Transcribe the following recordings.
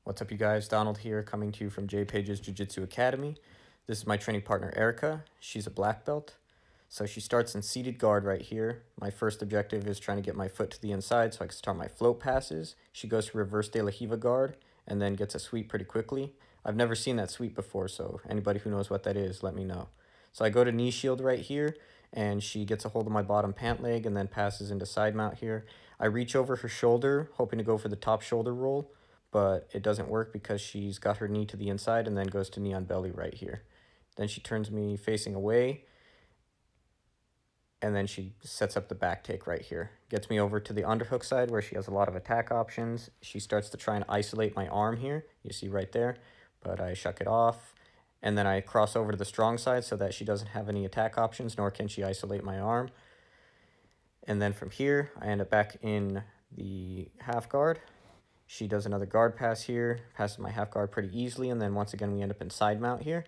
What's up, you guys? Donald here, coming to you from Jay Pages Jiu Jitsu Academy. This is my training partner, Erica. She's a black belt. So she starts in seated guard right here. My first objective is trying to get my foot to the inside so I can start my float passes. She goes to reverse de la Hiva guard and then gets a sweep pretty quickly. I've never seen that sweep before, so anybody who knows what that is, let me know. So I go to knee shield right here, and she gets a hold of my bottom pant leg and then passes into side mount here. I reach over her shoulder, hoping to go for the top shoulder roll, but it doesn't work because she's got her knee to the inside and then goes to knee on belly right here. Then she turns me facing away, and then she sets up the back take right here. Gets me over to the underhook side where she has a lot of attack options. She starts to try and isolate my arm here, you see right there, but I shuck it off. And then I cross over to the strong side so that she doesn't have any attack options, nor can she isolate my arm. And then from here, I end up back in the half guard. She does another guard pass here, passes my half guard pretty easily, and then once again we end up in side mount here.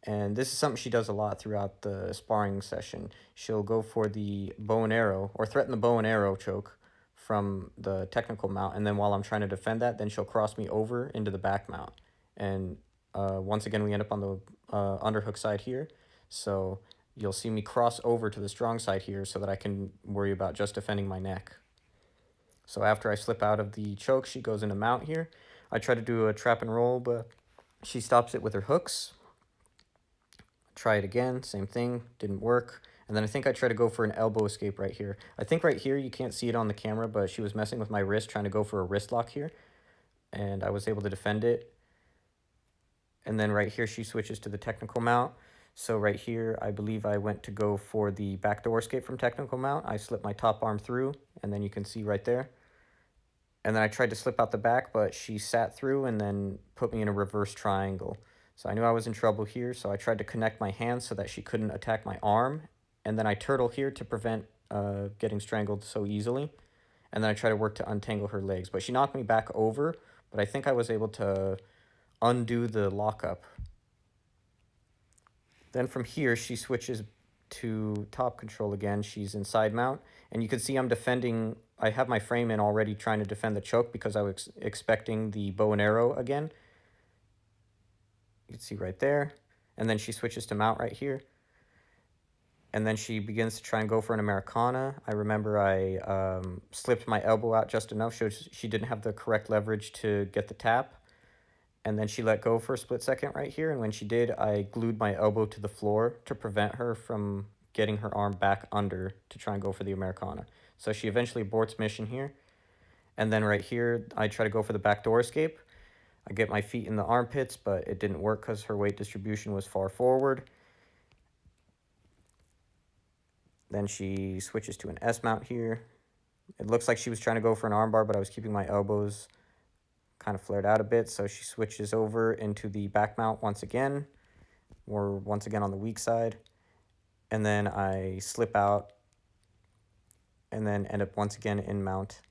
And this is something she does a lot throughout the sparring session. She'll go for the bow and arrow, or threaten the bow and arrow choke from the technical mount, and then while I'm trying to defend that, then she'll cross me over into the back mount. And once again we end up on the underhook side here. So you'll see me cross over to the strong side here so that I can worry about just defending my neck. So after I slip out of the choke, she goes into mount here. I try to do a trap and roll, but she stops it with her hooks. Try it again, same thing, didn't work. And then I think I try to go for an elbow escape right here. I think right here, you can't see it on the camera, but she was messing with my wrist, trying to go for a wrist lock here. And I was able to defend it. And then right here, she switches to the technical mount. So right here, I believe I went to go for the backdoor escape from technical mount. I slipped my top arm through, and then you can see right there. And then I tried to slip out the back, but she sat through and then put me in a reverse triangle. So I knew I was in trouble here, so I tried to connect my hands so that she couldn't attack my arm. And then I turtle here to prevent getting strangled so easily. And then I try to work to untangle her legs. But she knocked me back over, but I think I was able to undo the lockup. Then from here, she switches to top control again. She's in side mount, and you can see I'm defending. I have my frame in already trying to defend the choke because I was expecting the bow and arrow again. You can see right there. And then she switches to mount right here. And then she begins to try and go for an Americana. I remember I slipped my elbow out just enough so she didn't have the correct leverage to get the tap. And then she let go for a split second right here. And when she did, I glued my elbow to the floor to prevent her from getting her arm back under to try and go for the Americana. So she eventually aborts mission here. And then right here, I try to go for the backdoor escape. I get my feet in the armpits, but it didn't work because her weight distribution was far forward. Then she switches to an S mount here. It looks like she was trying to go for an armbar, but I was keeping my elbows kind of flared out a bit. So she switches over into the back mount once again. We're once again on the weak side. And then I slip out and then end up once again in mount.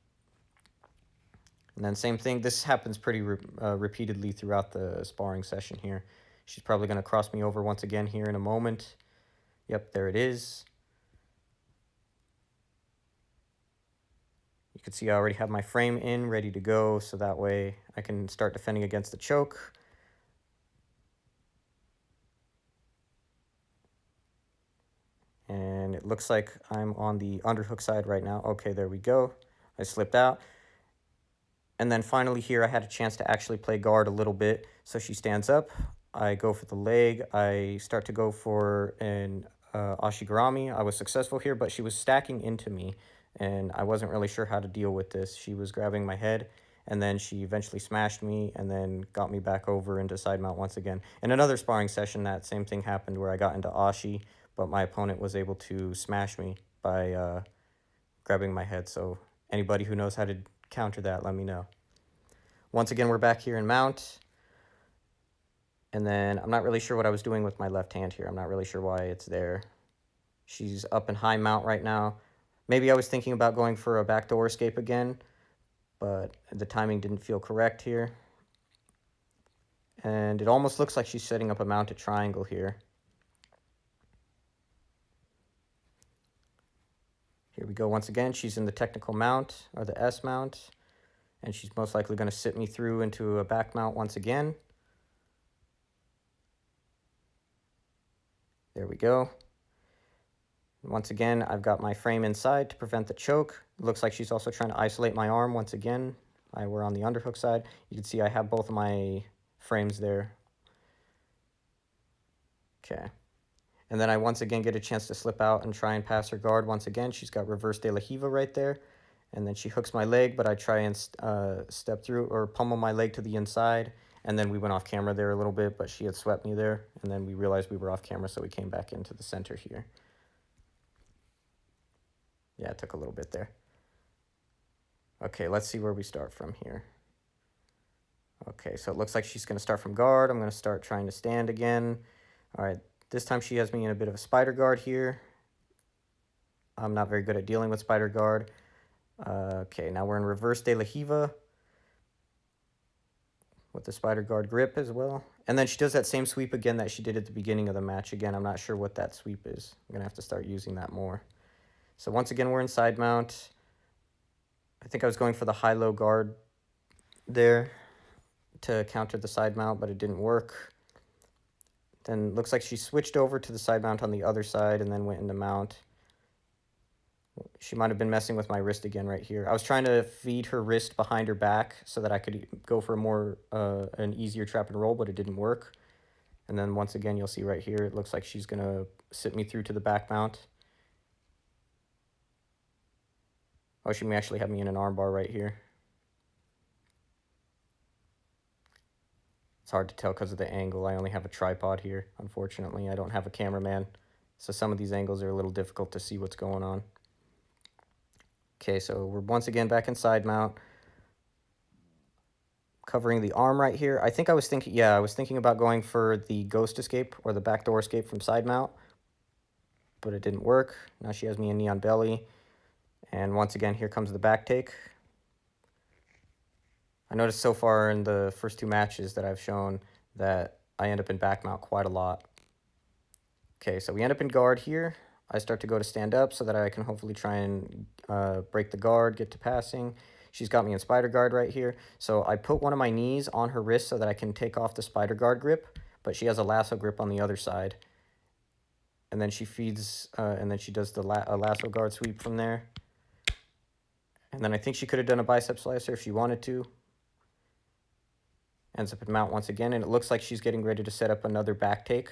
And then same thing. This happens pretty repeatedly throughout the sparring session here. She's probably going to cross me over once again here in a moment. Yep, there it is. You can see I already have my frame in, ready to go, so that way I can start defending against the choke. And it looks like I'm on the underhook side right now. Okay, there we go. I slipped out. And then finally here, I had a chance to actually play guard a little bit. So she stands up. I go for the leg. I start to go for an ashigarami. I was successful here, but she was stacking into me, and I wasn't really sure how to deal with this. She was grabbing my head, and then she eventually smashed me and then got me back over into side mount once again. In another sparring session, that same thing happened where I got into ashi, but my opponent was able to smash me by grabbing my head. So anybody who knows how to counter that, let me know. Once again, we're back here in mount. And then I'm not really sure what I was doing with my left hand here. I'm not really sure why it's there. She's up in high mount right now. Maybe I was thinking about going for a backdoor escape again, but the timing didn't feel correct here. And it almost looks like she's setting up a mounted triangle here. Here we go once again. She's in the technical mount, or the S mount. and she's most likely going to sit me through into a back mount once again. There we go. Once again, I've got my frame inside to prevent the choke. It looks like she's also trying to isolate my arm once again. We're on the underhook side. You can see I have both of my frames there. Okay. And then I once again get a chance to slip out and try and pass her guard once again. She's got reverse de la Hiva right there. And then she hooks my leg, but I try and step through or pummel my leg to the inside. And then we went off camera there a little bit, but she had swept me there. And then we realized we were off camera, so we came back into the center here. Yeah, it took a little bit there. Okay, let's see where we start from here. Okay, so it looks like she's going to start from guard. I'm going to start trying to stand again. All right, this time she has me in a bit of a spider guard here. I'm not very good at dealing with spider guard. Okay, now we're in reverse de la Hiva with the spider guard grip as well. And then she does that same sweep again that she did at the beginning of the match. Again, I'm not sure what that sweep is. I'm going to have to start using that more. So once again, we're in side mount. I think I was going for the high-low guard there to counter the side mount, but it didn't work. Then looks like she switched over to the side mount on the other side and then went into mount. She might have been messing with my wrist again right here. I was trying to feed her wrist behind her back so that I could go for a more an easier trap and roll, but it didn't work. And then once again, you'll see right here, it looks like she's going to sit me through to the back mount. Oh, she may actually have me in an armbar right here. It's hard to tell because of the angle. I only have a tripod here, unfortunately. I don't have a cameraman, so some of these angles are a little difficult to see what's going on. Okay, so we're once again back in side mount. Covering the arm right here. I think I was thinking about going for the ghost escape or the backdoor escape from side mount, but it didn't work. Now she has me in knee on belly. And once again, here comes the back take. I noticed so far in the first two matches that I've shown that I end up in back mount quite a lot. Okay, so we end up in guard here. I start to go to stand up so that I can hopefully try and break the guard, get to passing. She's got me in spider guard right here. So I put one of my knees on her wrist so that I can take off the spider guard grip, but she has a lasso grip on the other side. And then she feeds, and then she does the lasso guard sweep from there. And then I think she could have done a bicep slicer if she wanted to. Ends up in mount once again, and it looks like she's getting ready to set up another back take.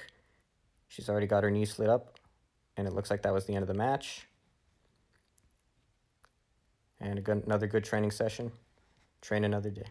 She's already got her knee slid up, and it looks like that was the end of the match. And another good training session. Train another day.